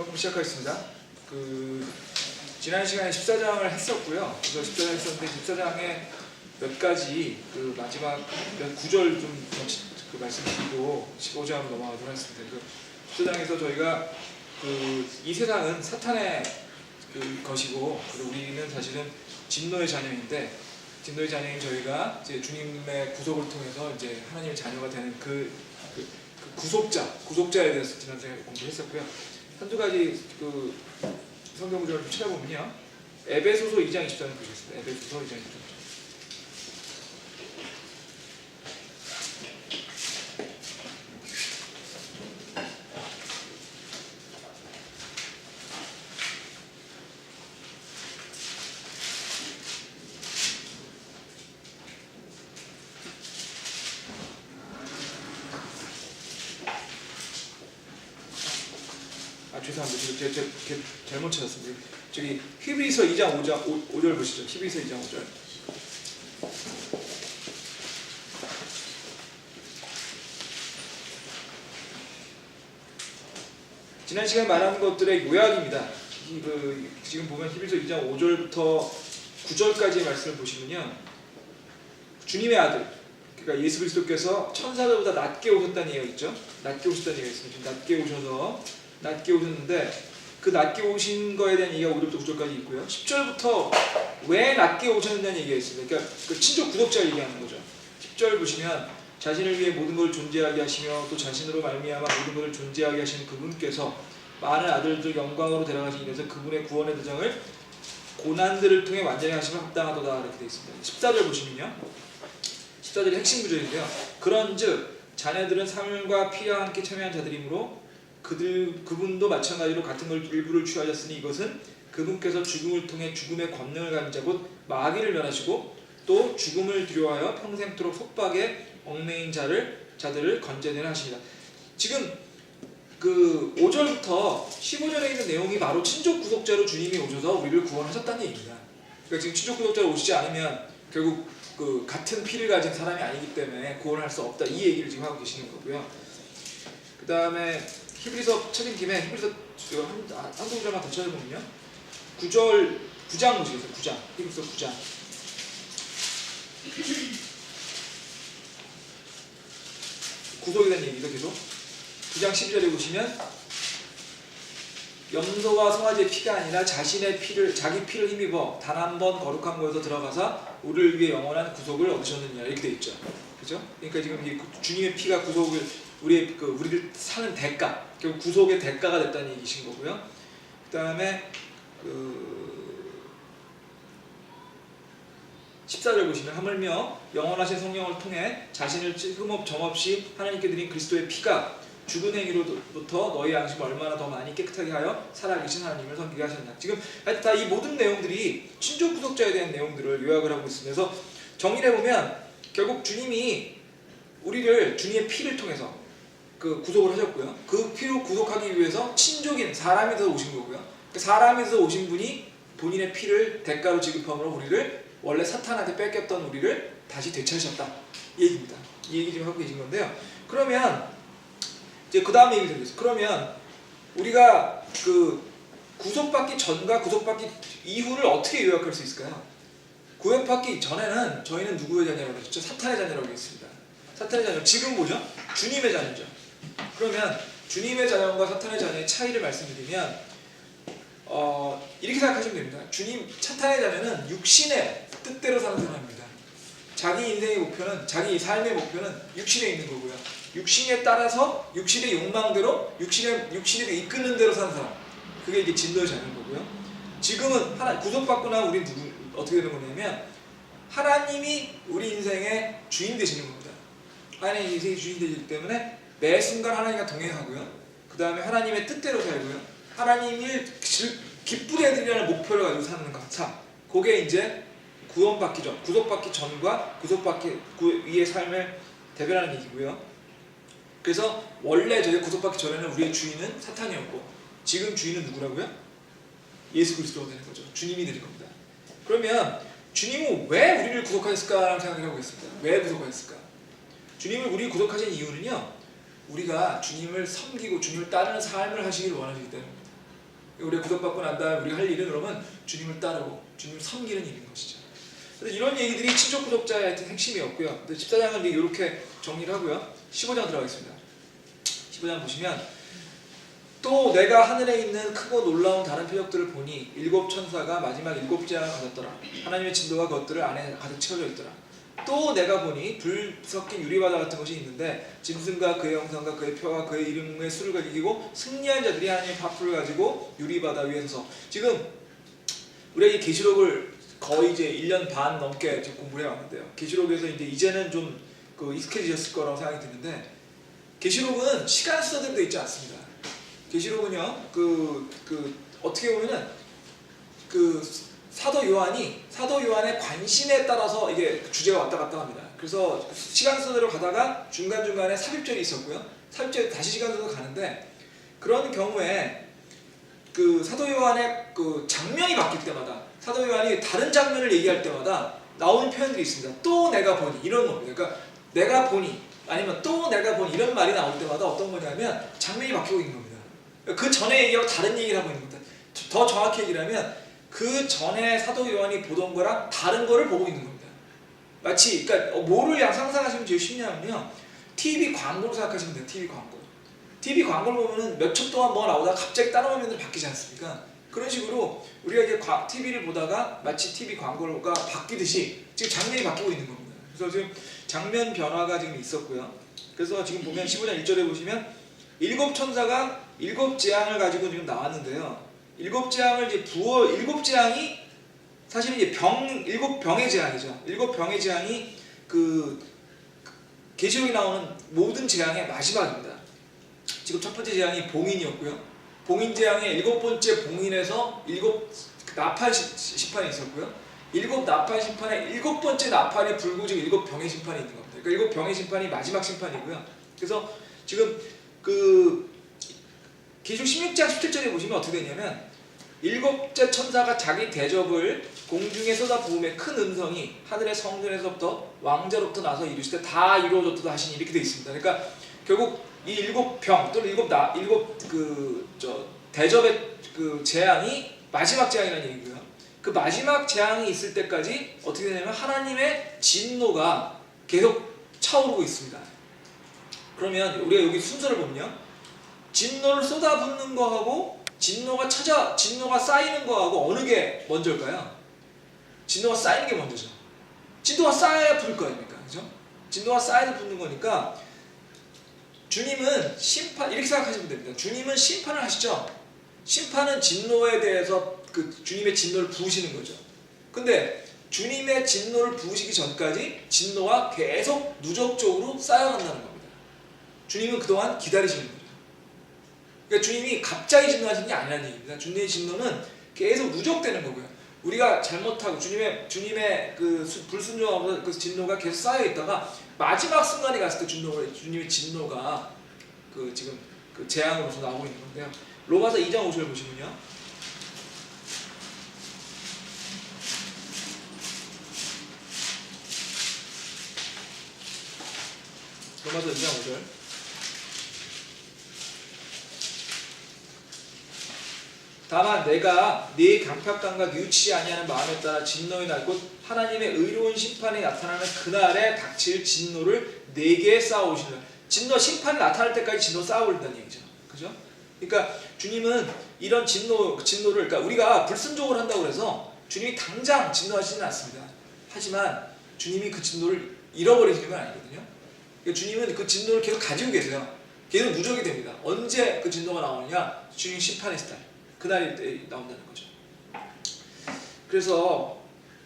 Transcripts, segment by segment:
그럼 시작하겠습니다. 지난 시간에 14장을 했었고요. 그래서 14장 했었는데 14장에 몇 가지 마지막 몇 구절 좀 말씀드리고 15장으로 넘어가도록 하겠습니다. 14장에서 저희가 이 세상은 사탄의 것이고 우리는 사실은 진노의 자녀인데 진노의 자녀인 저희가 이제 주님의 구속을 통해서 이제 하나님의 자녀가 되는 구속자에 대해서 지난 시간에 공부했었고요. 한두 가지 성경 구절을 좀 찾아보면요. 에베소서 2장 20절을 보겠습니다. 에베소서 2장 20절. 죄송합니다. 제가 잘못 찾았습니다. 저기 히브리서 2장 5절 보시죠. 히브리서 2장 5절. 지난 시간에 말한 것들의 요약입니다. 지금 보면 히브리서 2장 5절부터 9절까지의 말씀을 보시면요. 주님의 아들, 그러니까 예수 그리스도께서 천사들보다 낮게 오셨다는 얘기가 있죠. 낮게 오셨다는 얘기가 있습니다. 낮게 오셨는데 그 낮게 오신 거에 대한 얘기가 5절부터 9절까지 있고요. 10절부터 왜 낮게 오셨느냐는 얘기가 있습니다. 그러니까 친족 구독자를 얘기하는 거죠. 10절 보시면 자신을 위해 모든 걸 존재하게 하시며 또 자신으로 말미암아 모든 것을 존재하게 하시는 그분께서 많은 아들들 영광으로 데려가신 이래서 그분의 구원의 대장을 고난들을 통해 완전히 하시면 합당하도다 이렇게 되어 있습니다. 14절 보시면요. 14절이 핵심 구절인데요. 그런즉 자녀들은 사물과 피와 함께 참여한 자들이므로 그분도 마찬가지로 같은 걸 일부를 취하셨으니 이것은 그분께서 죽음을 통해 죽음의 권능을 가진 자 곧 마귀를 멸하시고 또 죽음을 두려워하여 평생토록 속박에 얽매인 자들을 건져내려 하십니다. 지금 5절부터 15절에 있는 내용이 바로 친족 구속자로 주님이 오셔서 우리를 구원하셨다는 얘기입니다. 그러니까 지금 친족 구속자로 오시지 않으면 결국 같은 피를 가진 사람이 아니기 때문에 구원할 수 없다 이 얘기를 지금 하고 계시는 거고요. 그 다음에 히브리서 찾은 김에 히브리서 한두 구절만 더 찾아보면요. 9장 보시겠어요. 9장. 히브리서 9장. 구속에 대한 얘기죠. 계속. 9장 12절에 보시면 염소와 송아지의 피가 아니라 자기 피를 힘입어 단 한 번 거룩한 곳에서 들어가서 우리를 위해 영원한 구속을 얻으셨느냐 이렇게 돼 있죠. 그죠? 그러니까 지금 주님의 피가 구속을 우리를 사는 대가, 결국 구속의 대가가 됐다는 얘기신 거고요. 그 다음에 14절 보시면 하물며 영원하신 성령을 통해 자신을 흠업 점없이 하나님께 드린 그리스도의 피가 죽은 행위로부터 너희 양심을 얼마나 더 많이 깨끗하게 하여 살아계신 하나님을 섬기게 하셨나. 지금 다 이 모든 내용들이 친족 구속자에 대한 내용들을 요약을 하고 있습니다. 그래서 정리를 해보면 결국 주님이 우리를 주님의 피를 통해서 구속을 하셨고요. 그 피로 구속하기 위해서 친족인 사람에서 오신 거고요. 사람에서 오신 분이 본인의 피를 대가로 지급함으로 우리를 원래 사탄한테 뺏겼던 우리를 다시 되찾으셨다 이 얘기입니다. 이 얘기 지금 하고 계신 건데요. 그러면 이제 그 다음 얘기 드리겠습니다. 그러면 우리가 구속받기 전과 구속받기 이후를 어떻게 요약할 수 있을까요? 구속받기 전에는 저희는 누구의 자녀라고 했죠? 사탄의 자녀라고 했습니다. 사탄의 자녀, 지금 뭐죠? 주님의 자녀죠. 그러면 주님의 자녀과 사탄의 자녀의 차이를 말씀드리면 이렇게 생각하시면 됩니다. 사탄의 자녀는 육신의 뜻대로 사는 사람입니다. 자기 인생의 목표는, 자기 삶의 목표는 육신에 있는 거고요. 육신에 따라서 육신의 욕망대로 육신을 이끄는 대로 사는 사람. 그게 이제 진노의 자녀인 거고요. 지금은 구속받고 나면 우리 어떻게 되는 거냐면 하나님이 우리 인생의 주인 되시는 겁니다. 하나님이 인생의 주인 되시기 때문에 매 순간 하나님과 동행하고요. 그 다음에 하나님의 뜻대로 살고요. 하나님을 기쁘게 해드리라는 목표를 가지고 사는 삶. 그게 이제 구속받기 전과 구속받기 위의 삶을 대변하는 얘기고요. 그래서 원래 저희 구속받기 전에는 우리의 주인은 사탄이었고 지금 주인은 누구라고요? 예수 그리스도가 되는 거죠. 주님이 되는 겁니다. 그러면 주님은 왜 우리를 구속하셨을까라는 생각을 하고 있습니다. 왜 구속하셨을까? 주님을 우리 구속하신 이유는요. 우리가 주님을 섬기고 주님을 따르는 삶을 하시길 원하시기 때문입니다. 우리가 구속받고 난 다음에 우리가 할 일은 그러면 주님을 따르고 주님을 섬기는 일인 것이죠. 그래서 이런 얘기들이 친족 구속자의 하여튼 핵심이었고요. 14장은 이렇게 정리를 하고요. 15장 들어가겠습니다. 15장 보시면 또 내가 하늘에 있는 크고 놀라운 다른 표적들을 보니 일곱 천사가 마지막 일곱 재앙을 가졌더라. 하나님의 진노가 그것들을 안에 가득 채워져 있더라. 또 내가 보니 불 섞인 유리바다 같은 것이 있는데 짐승과 그의 형상과 그의 표와 그의 이름의 수를 가지고 승리한 자들이 하나님의 파프를 가지고 유리바다 위에 서서 지금 우리가 이 계시록을 거의 이제 1년 반 넘게 지금 공부를 해왔는데요. 계시록에서 이제는 좀 익숙해지셨을 거라고 생각이 드는데 계시록은 시간 순서대로 되어 있지 않습니다. 계시록은요, 어떻게 보면은 사도 요한의 관심에 따라서 이게 주제가 왔다 갔다 합니다. 그래서 시간 순서대로 가다가 중간중간에 삽입절이 있었고요. 삽입절이 다시 시간 순서로 가는데 그런 경우에 사도 요한의 장면이 바뀔 때마다 사도 요한이 다른 장면을 얘기할 때마다 나오는 표현들이 있습니다. 또 내가 보니 이런 겁니다. 그러니까 내가 보니 아니면 또 내가 보니 이런 말이 나올 때마다 어떤 거냐면 장면이 바뀌고 있는 겁니다. 그 전에 얘기하고 다른 얘기를 하고 있는 겁니다. 더 정확히 얘기를 하면 그 전에 사도 요한이 보던 거랑 다른 거를 보고 있는 겁니다. 마치 그러니까 뭐를 상상하시면 제일 쉽냐면요. TV 광고로 생각하시면 돼요. TV 광고를 보면은 몇 초 동안 뭐가 나오다가 갑자기 다른 화면으로 바뀌지 않습니까? 그런 식으로 우리가 이제 TV를 보다가 마치 TV 광고가 바뀌듯이 지금 장면이 바뀌고 있는 겁니다. 그래서 지금 장면 변화가 지금 있었고요. 그래서 지금 보면 15장 1절에 보시면 일곱 천사가 일곱 재앙을 가지고 지금 나왔는데요. 일곱 재앙을 이제 일곱 재앙이 사실은 이제 일곱 병의 재앙이죠. 일곱 병의 재앙이 계시록에 나오는 모든 재앙의 마지막입니다. 지금 첫 번째 재앙이 봉인이었고요. 봉인 재앙의 일곱 번째 봉인에서 일곱 나팔 심판이 있었고요. 일곱 나팔 심판의 일곱 번째 나팔이 불고 지금 일곱 병의 심판이 있는 겁니다. 그러니까 일곱 병의 심판이 마지막 심판이고요. 그래서 지금 계시록 16장 17절에 보시면 어떻게 되냐면 일곱째 천사가 자기 대접을 공중에 쏟아부음에 큰 음성이 하늘의 성전에서부터 왕자로부터 나서 이루시되 다 이루어졌다 하시니 이렇게 되어 있습니다. 그러니까 결국 이 일곱 병 또는 일곱 대접의 재앙이 마지막 재앙이라는 얘기고요. 그 마지막 재앙이 있을 때까지 어떻게 되냐면 하나님의 진노가 계속 차오르고 있습니다. 그러면 우리가 여기 순서를 보면요. 진노를 쏟아붓는 거하고 진노가 쌓이는 거하고 어느 게 먼저일까요? 진노가 쌓이는 게 먼저죠. 진노가 쌓여야 붙을 거 아닙니까? 그죠? 진노가 쌓여야 붙는 거니까 주님은 이렇게 생각하시면 됩니다. 주님은 심판을 하시죠. 심판은 진노에 대해서 주님의 진노를 부으시는 거죠. 근데 주님의 진노를 부으시기 전까지 진노가 계속 누적적으로 쌓여간다는 겁니다. 주님은 그동안 기다리시는 거죠. 그러니까 주님이 갑자기 진노하시는 게 아니라는 얘기입니다. 주님의 진노는 계속 누적되는 거고요. 우리가 잘못하고 주님의 불순종하면서 그 진노가 계속 쌓여 있다가 마지막 순간에 갔을 때 주님의 진노가 지금 재앙으로서 나오고 있는 건데요. 로마서 2장 5절 보시면요. 로마서 2장 5절. 다만 내가 네 강팍감과 뉘우치지 아니하는 마음에 따라 진노의 날 곧 하나님의 의로운 심판이 나타나는 그날에 닥칠 진노를 네게 쌓아오시는 진노 심판이 나타날 때까지 진노 쌓아올린다는 얘기죠. 그죠? 그러니까 주님은 이런 진노를 그러니까 우리가 불순종을 한다고 해서 주님이 당장 진노하시지는 않습니다. 하지만 주님이 그 진노를 잃어버리시는 건 아니거든요. 그러니까 주님은 그 진노를 계속 가지고 계세요. 계속 누적이 됩니다. 언제 그 진노가 나오느냐? 주님 심판의 날. 그날이 나온다는 거죠. 그래서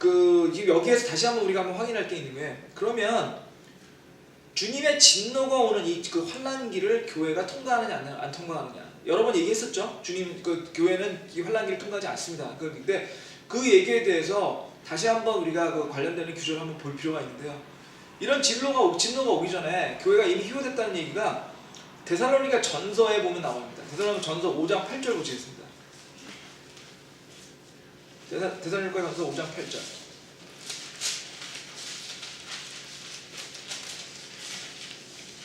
여기에서 다시 한번 우리가 한번 확인할 게 있는 게 그러면 주님의 진노가 오는 이 환난기를 교회가 통과하느냐 안 통과하느냐 여러 번 얘기했었죠. 주님 교회는 이 환난기를 통과하지 않습니다. 근데 그 얘기에 대해서 다시 한번 우리가 관련되는 규정을 한번 볼 필요가 있는데요. 이런 진노가 오기 전에 교회가 이미 희화됐다는 얘기가 데살로니가 전서에 보면 나옵니다. 데살로니가 전서 5장 8절 보시겠습니다. 데살로니가 전서 5장 8절.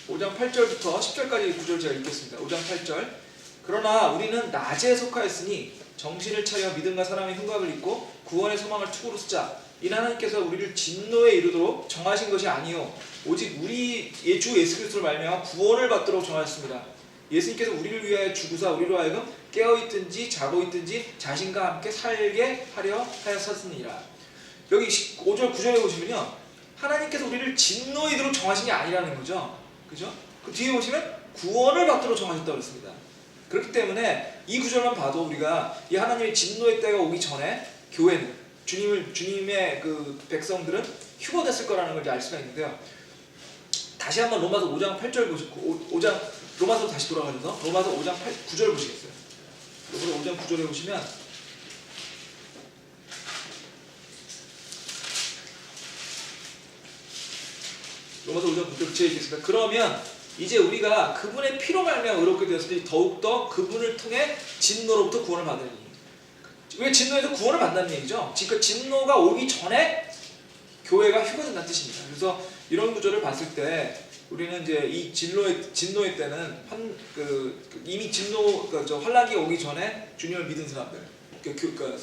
5장 8절부터 10절까지 구절 제가 읽겠습니다. 5장 8절. 그러나 우리는 낮에 속하였으니 정신을 차려 믿음과 사랑의 흉곽을 입고 구원의 소망을 투구로 쓰자. 이 하나님께서 우리를 진노에 이르도록 정하신 것이 아니요 오직 우리 주 예수 그리스도를 말미암아 구원을 받도록 정하셨습니다. 예수님께서 우리를 위하여 죽으사 우리로 하여금 깨어있든지 자고 있든지 자신과 함께 살게 하려 하였었으니라. 여기 5절 9절에 보시면요, 하나님께서 우리를 진노에 이르도록 정하신 게 아니라는 거죠. 그죠? 그 뒤에 보시면 구원을 받도록 정하셨다고 그랬습니다. 그렇기 때문에 이 구절만 봐도 우리가 이 하나님의 진노의 때가 오기 전에 교회는 주님의 그 백성들은 휴거됐을 거라는 걸 이제 알 수가 있는데요. 다시 한번 로마서 5장 8절 보시고 5장 로마서 다시 돌아가셔서 로마서 5장 9절 보시겠어요. 로마서 5장 9절에 보시면 로마서 5장 9절 제가 읽겠습니다. 그러면 이제 우리가 그분의 피로 말미암아 의롭게 되었으니 더욱더 그분을 통해 진노로부터 구원을 받으니. 왜 진노에서 구원을 받는다는 얘기죠? 그 진노가 오기 전에 교회가 휴거된다는 뜻입니다. 그래서 이런 구절을 봤을 때 우리는 이제 이 진노의 때는 이미 환란기가 오기 전에 주님을 믿은 사람들,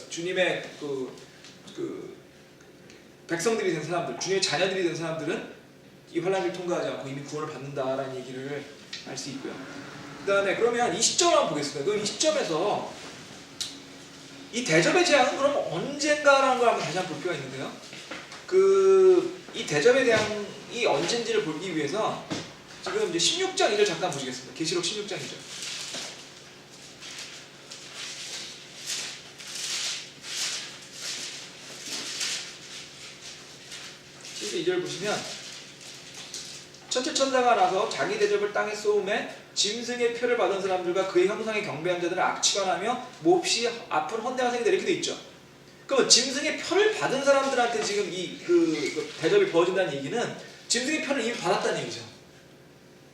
주님의 백성들이 된 사람들, 주님의 자녀들이 된 사람들은 이 환란기를 통과하지 않고 이미 구원을 받는다라는 얘기를 알 수 있고요. 그 다음에 그러면 이 시점을 한번 보겠습니다. 그럼 이 시점에서 이 대접의 재앙은 그럼 언젠가라는 걸 한번 다시 한번 볼 필요가 있는데요. 이 대접의 재앙이 언젠지를 보기 위해서 지금 이제 16장 2절 잠깐 보시겠습니다. 계시록 16장 2절. 실제 2절 보시면 첫째 천사가 나서 자기 대접을 땅에 쏘음에 짐승의 표를 받은 사람들과 그의 형상에 경배한 자들을 악취간하며 몹시 아픈 헌대가 생기다 이렇게 돼 있죠. 그러면 짐승의 표를 받은 사람들한테 지금 그 대접이 벌어진다는 얘기는 짐승의 표를 이미 받았다는 얘기죠.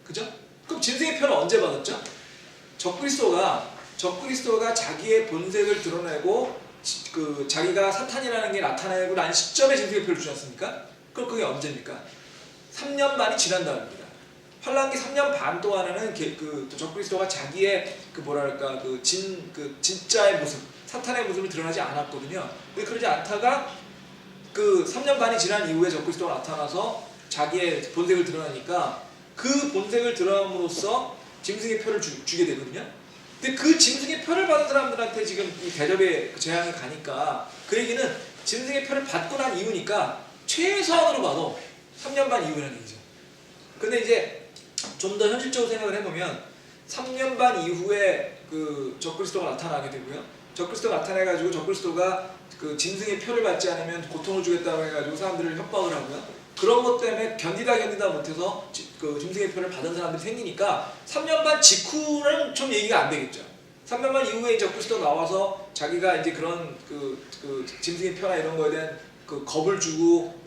그죠? 그럼 짐승의 표는 언제 받았죠? 적그리스도가 자기의 본색을 드러내고 자기가 사탄이라는 게 나타나고 난 시점에 짐승의 표를 주지 않습니까? 그럼 그게 언제입니까? 3년 반이 지난 다음입니다. 환란기 3년 반 동안에는 적그리스도가 자기의 진짜의 모습, 사탄의 모습을 드러나지 않았거든요. 근데 그러지 않다가 3년 반이 지난 이후에 적그리스도가 나타나서 자기의 본색을 드러나니까 그 본색을 드러남으로써 짐승의 표를 주게 되거든요. 근데 그 짐승의 표를 받은 사람들한테 지금 이 대접의 재앙이 가니까 그 얘기는 짐승의 표를 받고 난 이후니까 최소한으로 봐도 3년 반 이후라는 얘기죠. 근데 이제 좀 더 현실적으로 생각을 해보면 3년 반 이후에 적그리스도가 나타나게 되고요. 적그리스도가 나타나가지고 적그리스도가 짐승의 표를 받지 않으면 고통을 주겠다고 해가지고 사람들을 협박을 하고요. 그런 것 때문에 견디다 못해서 짐승의 표를 받은 사람들이 생기니까 3년 반 직후는 좀 얘기가 안 되겠죠. 3년 반 이후에 적그리스도가 나와서 자기가 이제 그런 짐승의 표나 이런 거에 대한 겁을 주고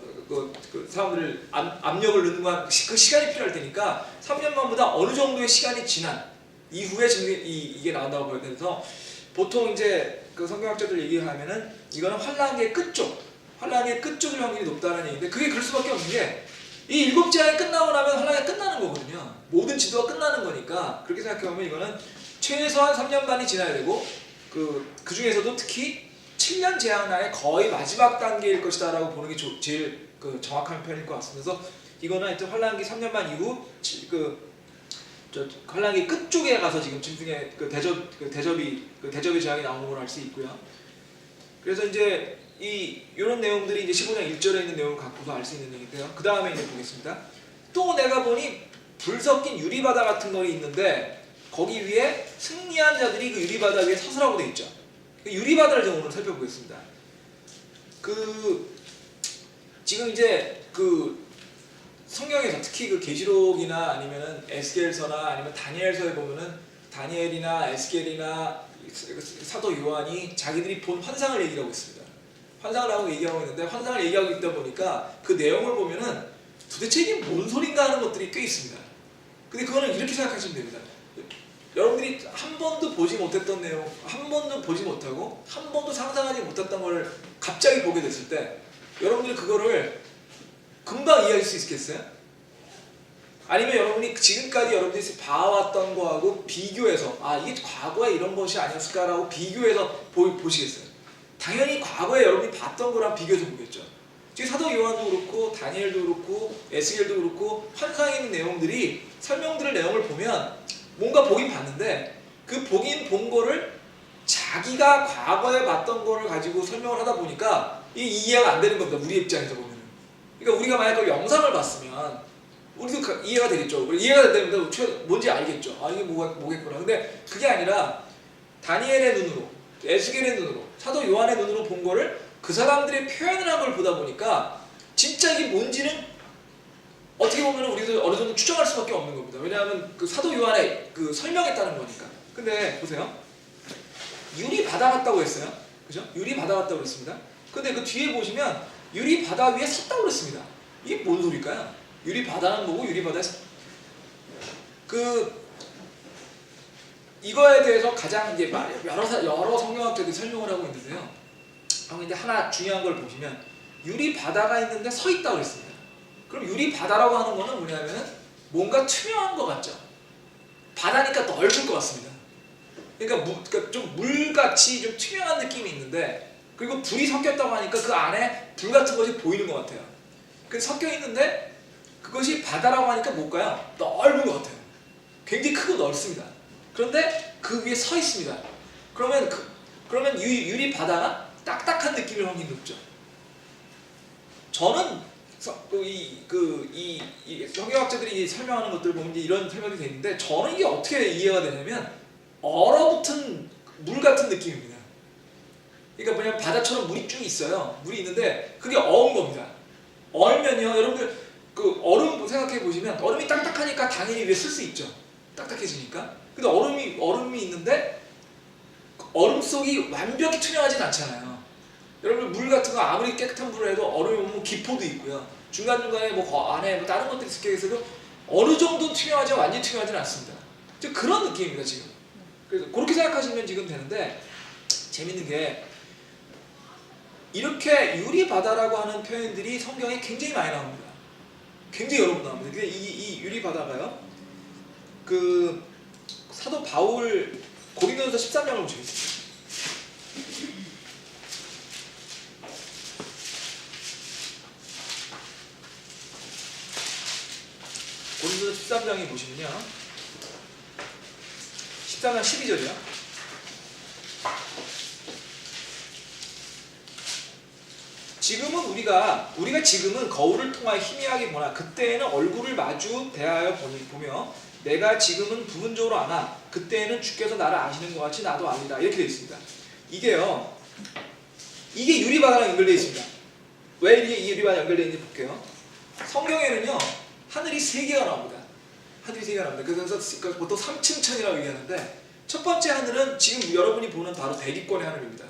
사람들을 압력을 넣는 건 그 시간이 필요할 테니까 3년 만보다 어느 정도의 시간이 지난 이후에 이게 나온다고 보여야 돼서 보통 이제 성경학자들 얘기하면은 이거는 환란기의 끝쪽일 확률이 높다는 얘기인데 그게 그럴 수밖에 없는 게 이 7재앙이 끝나고 나면 환란기가 끝나는 거거든요. 모든 지도가 끝나는 거니까 그렇게 생각해보면 이거는 최소한 3년 반이 지나야 되고 그 중에서도 특히 7년 재앙날의 거의 마지막 단계일 것이다 라고 보는 게 제일 정확한 편일 것 같습니다. 그래서 이거는 하여튼 환란기 3년 반 이후 환란기 끝쪽에 가서 지금 짐승의 대접의 재앙이 나오는 걸 알 수 있고요. 그래서 이제 이런 내용들이 이제 15장 1절에 있는 내용을 갖고서 알 수 있는 얘기인데요. 그 다음에 이제 보겠습니다. 또 내가 보니 불 섞인 유리바다 같은 거 있는데 거기 위에 승리한 자들이 그 유리바다 위에 서서라고 돼 있죠. 유리바다를 좀 오늘 살펴보겠습니다. 지금 이제 성경에서 특히 계시록이나 아니면은 에스겔서나 아니면 다니엘서에 보면은 다니엘이나 에스겔이나 사도 요한이 자기들이 본 환상을 얘기하고 있습니다. 환상을 하고 얘기하고 있는데 환상을 얘기하고 있다 보니까 그 내용을 보면은 도대체 이게 뭔 소린가 하는 것들이 꽤 있습니다. 근데 그거는 이렇게 생각하시면 됩니다. 여러분들이 한 번도 보지 못했던 내용, 한 번도 보지 못하고 한 번도 상상하지 못했던 걸 갑자기 보게 됐을 때 여러분들이 그거를 금방 이해할 수 있겠어요? 아니면 여러분이 지금까지 여러분들이 봐왔던 거하고 비교해서 이게 과거에 이런 것이 아니었을까라고 비교해서 보시겠어요? 당연히 과거에 여러분이 봤던 거랑 비교해서 보겠죠. 지금 사도 요한도 그렇고 다니엘도 그렇고 에스겔도 그렇고 환상에 있는 내용들이 설명들을 내용을 보면 뭔가 보긴 봤는데 그 보긴 본 거를 자기가 과거에 봤던 거를 가지고 설명을 하다 보니까 이게 이해가 안 되는 겁니다. 우리 입장에서 보면. 그러니까 우리가 만약 그 영상을 봤으면 우리도 이해가 되겠죠. 이해가 되면 뭔지 알겠죠. 이게 뭐겠구나. 근데 그게 아니라 다니엘의 눈으로, 에스겔의 눈으로, 사도 요한의 눈으로 본 거를 그 사람들의 표현을 한 걸 보다 보니까 진짜 이게 뭔지는 어떻게 보면 우리도 어느 정도 추정할 수밖에 없는 겁니다. 왜냐하면 그 사도 요한의 그 설명했다는 거니까. 근데 보세요. 유리 바다 같다고 했어요. 그죠? 유리 바다 같다고 그랬습니다. 근데 그 뒤에 보시면 유리 바다 위에 섰다고 그랬습니다. 이게 뭔 소리일까요? 유리 바다는 뭐고 유리 바다에 이거에 대해서 가장 이제 여러 성경학자들이 설명을 하고 있는데요. 근데 하나 중요한 걸 보시면 유리 바다가 있는데 서 있다고 그랬습니다. 그럼 유리 바다라고 하는 거는 뭐냐면은 뭔가 투명한 것 같죠. 바다니까 넓을 것 같습니다. 그러니까 좀 물같이 좀 투명한 느낌이 있는데 그리고 불이 섞였다고 하니까 그 안에 불 같은 것이 보이는 것 같아요. 그래서 섞여 있는데 그것이 바다라고 하니까 뭘까요? 넓은 것 같아요. 굉장히 크고 넓습니다. 그런데 그 위에 서 있습니다. 그러면 유리 바다나 딱딱한 느낌을 확 높죠. 저는 이 성경학자들이 설명하는 것들 보면 이런 설명이 되어 있는데 저는 이게 어떻게 이해가 되냐면 얼어붙은 물 같은 느낌입니다. 그러니까 뭐냐면 바다처럼 물이 쭉 있어요. 물이 있는데 그게 어은 겁니다. 얼면요, 여러분들 그 얼음 생각해 보시면 얼음이 딱딱하니까 당연히 위에 쓸 수 있죠. 딱딱해지니까. 근데 얼음이 있는데 얼음 속이 완벽히 투명하진 않잖아요. 여러분 물 같은 거 아무리 깨끗한 물을 해도 얼음이 보면 기포도 있고요. 중간중간에 뭐 안에 뭐 다른 것들이 섞여 있어도 어느 정도는 투명하지 완전히 투명하지는 않습니다. 즉 그런 느낌입니다 지금. 그래서 그렇게 생각하시면 지금 되는데 재밌는 게 이렇게 유리 바다라고 하는 표현들이 성경에 굉장히 많이 나옵니다. 굉장히 여러 번 나옵니다. 근데 이 유리 바다가요. 그 사도 바울 고린도전서 13장을 보시겠습니다. 고린도전서 13장에 보시면요. 13장 12절이요. 지금은 우리가 지금은 거울을 통하여 희미하게 보나 그때에는 얼굴을 마주 대하여 보며 내가 지금은 부분적으로 아나 그때에는 주께서 나를 아시는 것 같이 나도 아니다. 이렇게 되어 있습니다. 이게 유리바다랑 연결되어 있습니다. 왜 이게 유리바다랑 연결되어 있는지 볼게요. 성경에는요 하늘이 3개가 나옵니다. 하늘이 3개가 나옵니다. 그래서 보통 3층 천이라고 얘기하는데 첫 번째 하늘은 지금 여러분이 보는 바로 대기권의 하늘입니다.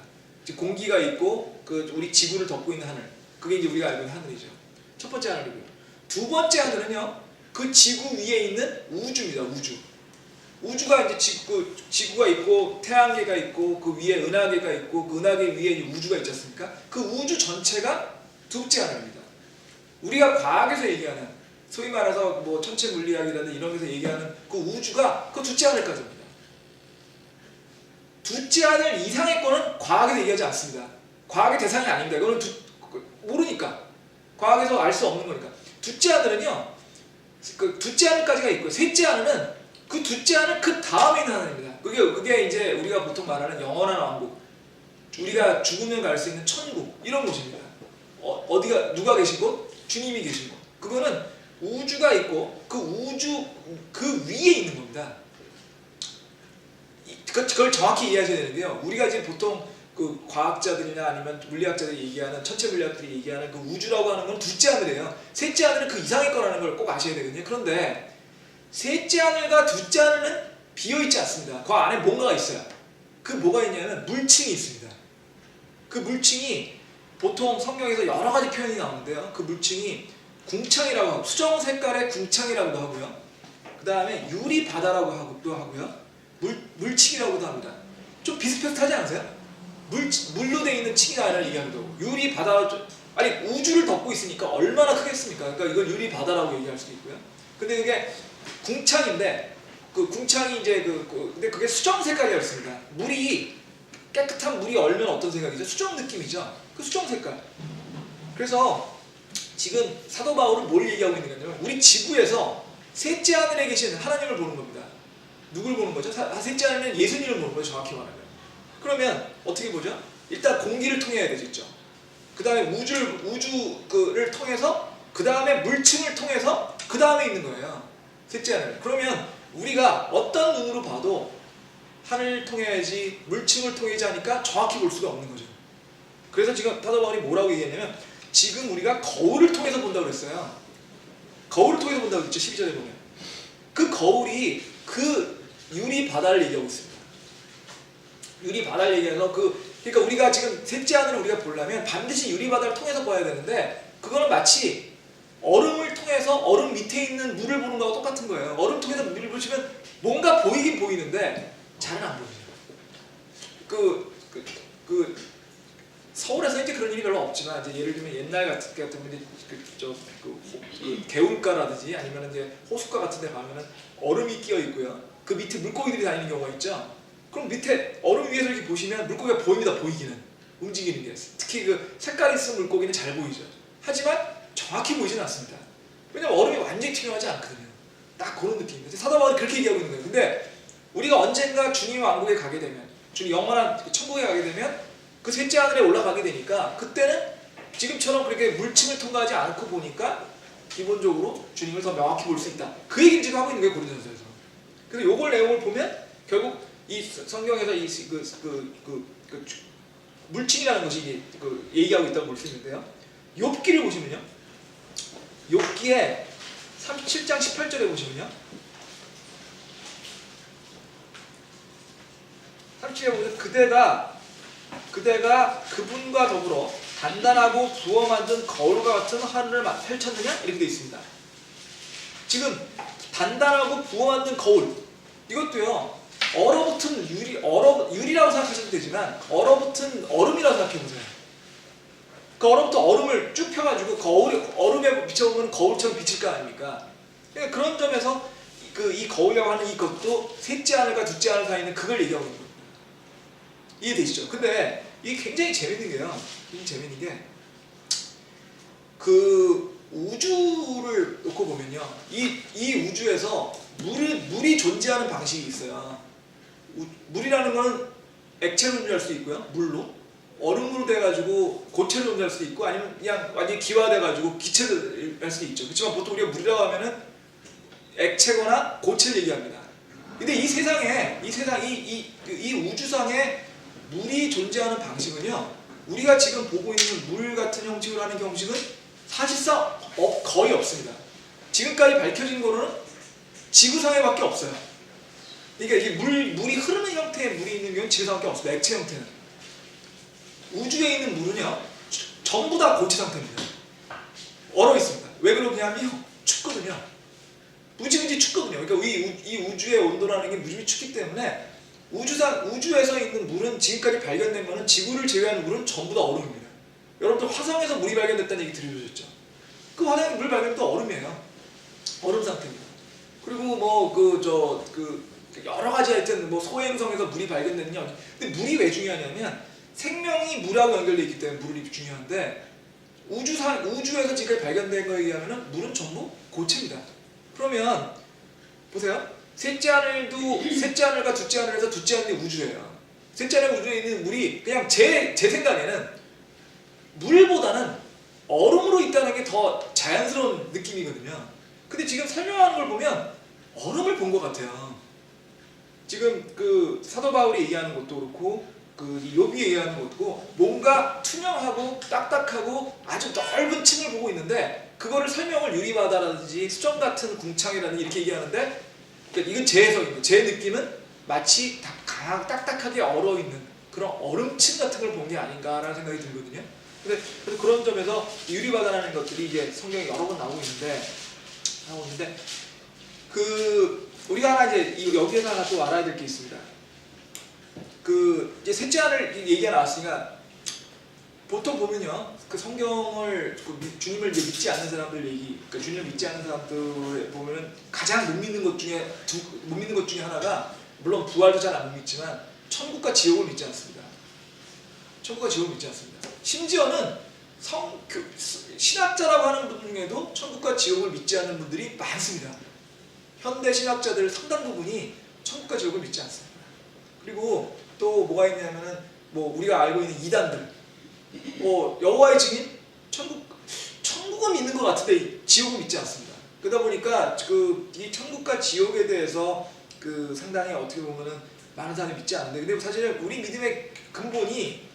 공기가 있고 우리 지구를 덮고 있는 하늘, 그게 이제 우리가 알고 있는 하늘이죠. 첫 번째 하늘이고요. 두 번째 하늘은요 그 지구 위에 있는 우주입니다. 우주가 이제 지구가 있고 태양계가 있고 그 위에 은하계가 있고 그 은하계 위에 이제 우주가 있지 않습니까? 그 우주 전체가 둘째 하늘입니다. 우리가 과학에서 얘기하는 소위 말해서 뭐 천체 물리학이라든지 이런 데서 얘기하는 그 우주가 그 둘째 하늘까지입니다. 둘째 하늘 이상의 거는 과학에서 얘기하지 않습니다. 과학의 대상이 아닙니다. 이거는 모르니까 과학에서 알 수 없는 거니까. 둘째 하늘은요 그 둘째 하늘까지가 있고요. 셋째 하늘은 그 둘째 하늘 그 다음에 있는 하늘입니다. 그게 이제 우리가 보통 말하는 영원한 왕국, 우리가 죽으면 갈 수 있는 천국 이런 곳입니다. 어디가 누가 계신 곳? 주님이 계신 곳. 그거는 우주가 있고 그 우주 그 위에 있는 겁니다. 그걸 정확히 이해하셔야 되는데요. 우리가 지금 보통 그 과학자들이나 아니면 물리학자들이 얘기하는 천체 물리학들이 얘기하는 그 우주라고 하는 건 둘째 하늘이에요. 셋째 하늘은 그 이상의 거라는 걸 꼭 아셔야 되거든요. 그런데 셋째 하늘과 둘째 하늘은 비어있지 않습니다. 그 안에 뭔가가 있어요. 그 뭐가 있냐면 물층이 있습니다. 그 물층이 보통 성경에서 여러 가지 표현이 나오는데요. 그 물층이 궁창이라고 하고 수정 색깔의 궁창이라고도 하고요. 그 다음에 유리 바다라고 하고요. 물층이라고도 합니다. 좀 비슷비슷하지 않으세요? 물로 되어 있는 층이 아니라 얘기하는 거고 유리 바다 아니 우주를 덮고 있으니까 얼마나 크겠습니까? 그러니까 이걸 유리 바다라고 얘기할 수도 있고요. 근데 그게 궁창인데 그 궁창이 이제 근데 그게 수정 색깔이었습니다. 물이 깨끗한 물이 얼면 어떤 생각이죠? 수정 느낌이죠. 그 수정 색깔. 그래서 지금 사도 바울은 뭘 얘기하고 있는 거냐면 우리 지구에서 셋째 하늘에 계신 하나님을 보는 겁니다. 누굴 보는 거죠? 셋째 하늘은 예수님을 보는 거죠. 정확히 말하면. 그러면 어떻게 보죠? 일단 공기를 통해야 되겠죠. 그 다음에 우주를 통해서 그 다음에 물층을 통해서 그 다음에 있는 거예요. 셋째 하늘. 그러면 우리가 어떤 눈으로 봐도 하늘을 통해야지 물층을 통해야지 하니까 정확히 볼 수가 없는 거죠. 그래서 지금 사도 바울이 뭐라고 얘기했냐면 지금 우리가 거울을 통해서 본다고 그랬어요. 거울을 통해서 본다고 그랬죠. 12절에 보면. 그 거울이 그 유리 바다를 얘기하고 있습니다. 유리 바다를 얘기해서 그러니까 우리가 지금 셋째 하늘을 우리가 보려면 반드시 유리 바다를 통해서 봐야 되는데 그거는 마치 얼음을 통해서 얼음 밑에 있는 물을 보는 거하고 똑같은 거예요. 얼음 통해서 물을 보시면 뭔가 보이긴 보이는데 잘은 안 보여요. 서울에서 이제 그런 일이 별로 없지만 이제 예를 들면 옛날 같으면 개울가라든지 아니면 이제 호숫가 같은 데 가면은 얼음이 끼어 있고요. 그 밑에 물고기들이 다니는 경우가 있죠. 그럼 밑에 얼음 위에서 이렇게 보시면 물고기가 보입니다. 보이기는 움직이는 게 특히 그 색깔이 있은 물고기는 잘 보이죠. 하지만 정확히 보이지는 않습니다. 왜냐면 얼음이 완전히 투명하지 않거든요. 딱 그런 느낌입니다. 사도 바울이 그렇게 얘기하고 있는 거예요. 근데 우리가 언젠가 주님의 왕국에 가게 되면 주님 영원한 천국에 가게 되면 그 셋째 하늘에 올라가게 되니까 그때는 지금처럼 그렇게 물층을 통과하지 않고 보니까 기본적으로 주님을 더 명확히 볼 수 있다. 그 얘기를 지금 하고 있는 거예요. 고린도전서에서. 그래서 요걸 내용을 보면 결국 이 성경에서 물층이라는 것이 얘기하고 있다고 볼 수 있는데요. 욥기를 보시면요. 욥기에 37장 18절에 보시면요. 37절에 보면 그대가 그분과 더불어 단단하고 부어 만든 거울과 같은 하늘을 펼쳤느냐? 이렇게 되어 있습니다. 지금 단단하고 부어 만든 거울 이것도요. 얼어붙은 유리라고 생각하셔도 되지만 얼어붙은 얼음이라고 생각해보세요. 그 얼어붙은 얼음을 쭉 펴가지고 얼음에 비춰보면 거울처럼 비칠 거 아닙니까? 그러니까 그런 점에서 이 거울이라고 하는 이것도 셋째 하늘과 둘째 하늘 사이에 있는 그걸 얘기하고 있는 겁니다. 이해되시죠? 근데 이게 굉장히 재밌는 게요. 그 우주를 놓고 보면요. 이 우주에서 물이 존재하는 방식이 있어요. 물이라는 건 액체로 존재할 수 있고요. 물로. 얼음으로 돼가지고 고체로 존재할 수 있고 아니면 그냥 완전히 기화돼가지고 기체로 할 수 있죠. 그렇지만 보통 우리가 물이라고 하면은 액체거나 고체를 얘기합니다. 근데 이 우주상에 물이 존재하는 방식은요. 우리가 지금 보고 있는 물 같은 형식으로 하는 형식은 사실상 거의 없습니다. 지금까지 밝혀진 거로는 지구상에밖에 없어요. 그러니까 이게 물이 흐르는 형태의 물이 있는 경우는 지구상밖에 없습니다. 액체 형태는. 우주에 있는 물은요. 전부 다 고체 상태입니다. 얼어 있습니다. 왜 그러냐면 춥거든요. 무지무지 춥거든요. 그러니까 이 우주의 온도라는 게 무지무지 춥기 때문에 우주에서 있는 물은 지금까지 발견된 거는 지구를 제외한 물은 전부 다 얼음입니다. 여러분들 화성에서 물이 발견됐다는 얘기 들으셨죠? 그 화성에 물 발견도 얼음이에요. 얼음 상태입니다. 그리고 여러 가지 하여튼 소행성에서 물이 발견됐냐. 근데 물이 왜 중요하냐면 생명이 물하고 연결되어 있기 때문에 물이 중요한데 우주에서 지금까지 발견된 거에 의하면 물은 전부 고체입니다. 그러면 보세요. 셋째 하늘과 둘째 하늘에서 둘째 하늘이 우주예요. 셋째 하늘 우주에 있는 물이 그냥 제 생각에는 물보다는 얼음으로 있다는 게 더 자연스러운 느낌이거든요. 근데 지금 설명하는 걸 보면 얼음을 본 것 같아요. 지금 그 사도 바울이 얘기하는 것도 그렇고 욥이 얘기하는 것도 뭔가 투명하고 딱딱하고 아주 넓은 층을 보고 있는데 그거를 설명을 유리바다라든지 수정 같은 궁창이라든지 이렇게 얘기하는데 이건 제 해석입니다. 제 느낌은 마치 딱딱하게 얼어있는 그런 얼음층 같은 걸 본 게 아닌가라는 생각이 들거든요. 그래서 그런 점에서 유리바다라는 것들이 이제 성경에 여러 번 나오고 있는데 우리가 하나 이제 여기에서 하나 또 알아야 될 게 있습니다. 이제 셋째 하늘 얘기가 나왔으니까 보통 보면요, 그 성경을 주님을 이제 믿지 않는 사람들 그러니까 주님을 믿지 않는 사람들 보면은 가장 못 믿는 것 중에 하나가, 물론 부활도 잘 안 믿지만 천국과 지옥을 믿지 않습니다. 천국과 지옥을 믿지 않습니다. 심지어는 신학자라고 하는 분 중에도 천국과 지옥을 믿지 않는 분들이 많습니다. 현대 신학자들 상당 부분이 천국과 지옥을 믿지 않습니다. 그리고 또 뭐가 있냐면은 뭐 우리가 알고 있는 이단들, 뭐 여호와의 증인, 천국은 믿는 것 같은데 지옥은 믿지 않습니다. 그러다 보니까 이 천국과 지옥에 대해서 상당히 어떻게 보면은 많은 사람이 믿지 않는데, 근데 사실은 우리 믿음의 근본이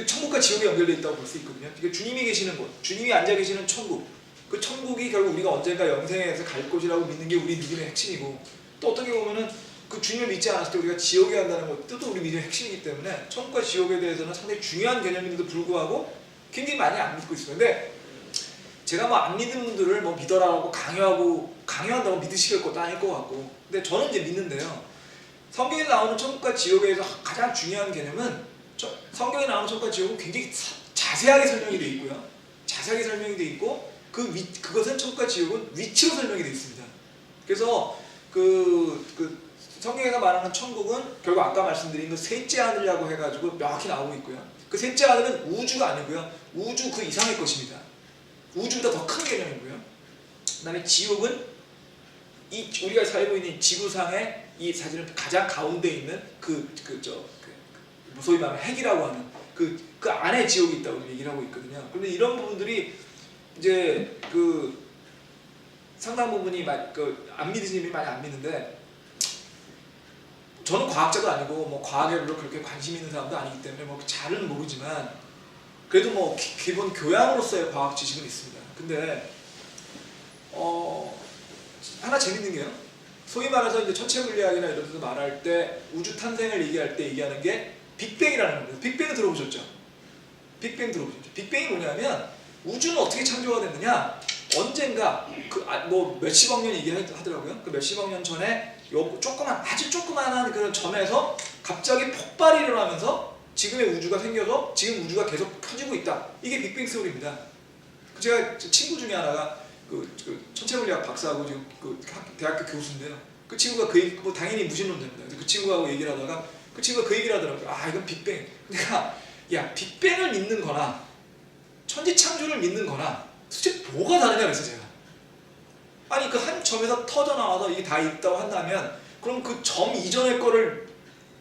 천국과 지옥에 연결되어 있다고 볼 수 있거든요. 그러니까 주님이 계시는 곳, 주님이 앉아 계시는 천국, 그 천국이 결국 우리가 언젠가 영생에서 갈 곳이라고 믿는 게 우리 믿음의 핵심이고, 또 어떻게 보면은 그 주님을 믿지 않았을 때 우리가 지옥에 간다는 것도 또 우리 믿음의 핵심이기 때문에 천국과 지옥에 대해서는 상당히 중요한 개념인데도 불구하고 굉장히 많이 안 믿고 있어요. 근데 제가 뭐 안 믿는 분들을 뭐 믿어라고 강요한다고 믿으실 것도 아닐 것 같고, 근데 저는 이제 믿는데요. 성경에 나오는 천국과 지옥에 대해서 가장 중요한 개념은, 성경에 나오는 천국과 지옥은 굉장히 자세하게 설명이 되어 있고요. 자세하게 설명이 되어 있고, 그것은 천국과 지옥은 위치로 설명이 되어 있습니다. 그래서 성경에서 말하는 천국은 결국 아까 말씀드린 그 셋째 하늘이라고 해가지고 명확히 나오고 있고요. 그 셋째 하늘은 우주가 아니고요, 우주 그 이상의 것입니다. 우주보다 더 큰 개념이고요. 그 다음에 지옥은 우리가 살고 있는 지구상의 이 사실은 가장 가운데 있는 소위 말하면 핵이라고 하는 그 안에 지옥이 있다고 얘기를 하고 있거든요. 그런데 이런 부분들이 이제 상당 부분이 안 믿으시는 분이 많이 안 믿는데, 저는 과학자도 아니고 뭐 과학에 별로 그렇게 관심 있는 사람도 아니기 때문에 뭐 잘은 모르지만 그래도 뭐 기본 교양으로서의 과학 지식은 있습니다. 근데 하나 재밌는 게요, 소위 말해서 이제 천체 물리학이나 이런 데서 말할 때 우주 탄생을 얘기할 때 얘기하는 게 빅뱅이라는 겁니다. 빅뱅을 들어보셨죠? 빅뱅 들어보셨죠? 빅뱅이 뭐냐면 우주는 어떻게 창조가 됐느냐, 언젠가 뭐 몇십억 년 얘기하더라고요. 그 몇십억 년 전에 아주 조그만한 그런 점에서 갑자기 폭발이 일어나면서 지금의 우주가 생겨서 지금 우주가 계속 펴지고 있다. 이게 빅뱅 스토리입니다. 제가 친구 중에 하나가 천체물리학 박사하고 지금 대학교 교수인데요. 그 친구가 뭐 당연히 무신론자입니다. 그 친구하고 얘기를 하다가 그 친구가 그 얘기를 하더라고요. 이건 빅뱅. 내가 빅뱅을 믿는 거나 천지창조를 믿는 거나 도대체 뭐가 다르냐 그랬어 제가. 아니 그 한 점에서 터져나와서 이게 다 있다고 한다면, 그럼 그 점 이전의 거를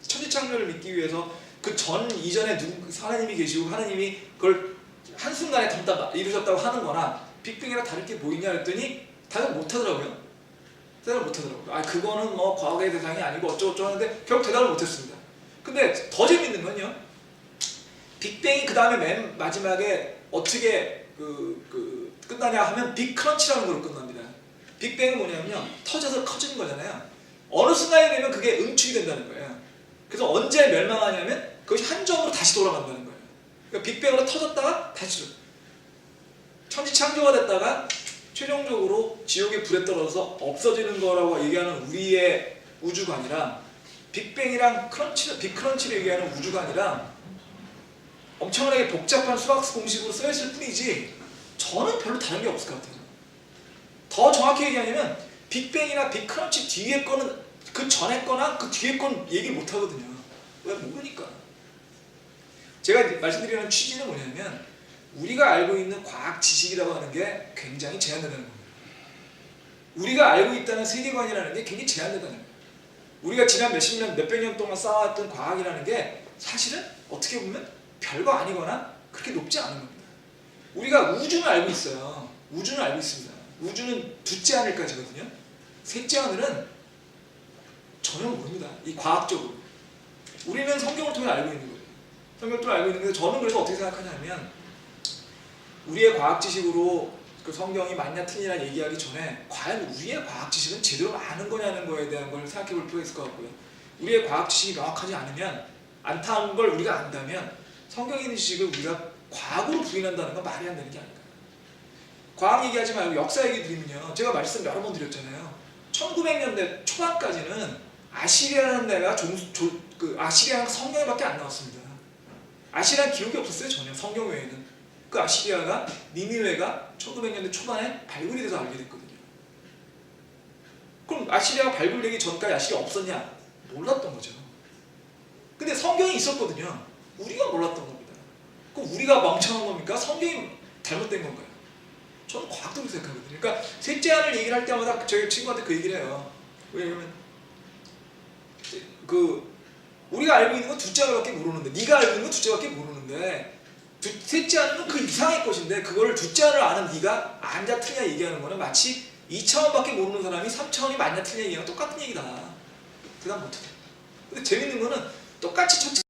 천지창조를 믿기 위해서 그 전 이전에 하나님이 계시고 하나님이 그걸 한순간에 이루셨다고 하는 거나 빅뱅이랑 다를 게 뭐 있냐 그랬더니 다들 못하더라고요. 대답을 못하더라고요. 그거는 뭐 과거의 대상이 아니고 어쩌고저쩌고 하는데 결국 대답을 못했습니다. 근데 더 재밌는 건요, 빅뱅이 그 다음에 맨 마지막에 어떻게 끝나냐 하면 빅크런치라는 걸로 끝납니다. 빅뱅은 뭐냐면요, 터져서 커지는 거잖아요. 어느 순간이 되면 그게 응축이 된다는 거예요. 그래서 언제 멸망하냐면 그것이 한 점으로 다시 돌아간다는 거예요. 그러니까 빅뱅으로 터졌다가 다시 천지창조가 됐다가 최종적으로 지옥의 불에 떨어져서 없어지는 거라고 얘기하는 우리의 우주관이랑, 빅뱅이랑 빅크런치를 얘기하는 우주관이랑 엄청나게 복잡한 수학 공식으로 써있을 뿐이지 저는 별로 다른 게 없을 것 같아요. 더 정확히 얘기하냐면 빅뱅이나 빅크런치 뒤에 거는 그 전에 거나 그 뒤에 건 얘기를 못 하거든요. 왜? 모르니까. 제가 말씀드리는 취지는 뭐냐면 우리가 알고 있는 과학 지식이라고 하는 게 굉장히 제한된다는 겁니다. 우리가 알고 있다는 세계관이라는 게 굉장히 제한된다는 거예요. 우리가 지난 몇백 년 동안 쌓아왔던 과학이라는 게 사실은 어떻게 보면 별거 아니거나 그렇게 높지 않은 겁니다. 우리가 우주는 알고 있어요. 우주는 알고 있습니다. 우주는 둘째 하늘까지거든요. 셋째 하늘은 전혀 모릅니다. 이 과학적으로. 우리는 성경을 통해 알고 있는 거예요. 성경을 통해 알고 있는데 저는 그래서 어떻게 생각하냐면 우리의 과학 지식으로 그 성경이 맞냐 틀리냐 얘기하기 전에 과연 우리의 과학 지식은 제대로 아는 거냐는 거에 대한 걸 생각해 볼 필요가 있을 것 같고요. 우리의 과학 지식이 명확하지 않다는 걸 우리가 안다면 성경에 있는 지식을 우리가 과학으로 부인한다는 건 말이 안 되는 게 아닐까요? 과학 얘기하지 말고 역사 얘기 드리면요, 제가 말씀 여러 번 드렸잖아요. 1900년대 초반까지는 아시리아라는 데가 아시리아가 성경에밖에 안 나왔습니다. 아시리아는 기록이 없었어요. 전혀. 성경 외에는. 그 아시리아가 니느웨가 1900년대 초반에 발굴이 돼서 알게 됐거든요. 그럼 아시리아가 발굴되기 전까지 아시리아 없었냐? 몰랐던 거죠. 근데 성경이 있었거든요. 우리가 몰랐던 겁니다. 그럼 우리가 멍청한 겁니까? 성경이 잘못된 건가요? 저는 과학적으로 생각하거든요. 그러니까 셋째 아들 얘기를 할 때마다 저희 친구한테 그 얘기를 해요. 왜냐면 그 우리가 알고 있는 건 둘째 아들밖에 모르는데, 네가 알고 있는 건 둘째밖에 모르는데, 셋째 아들은 그 이상의 것인데 그걸 둘째 아들을 아는 네가 앉아 틀냐 얘기하는 거는 마치 2차원밖에 모르는 사람이 3차원이 맞냐 틀냐 얘기하는 똑같은 얘기다. 대답 못해. 근데 재밌는 거는 똑같이 첫째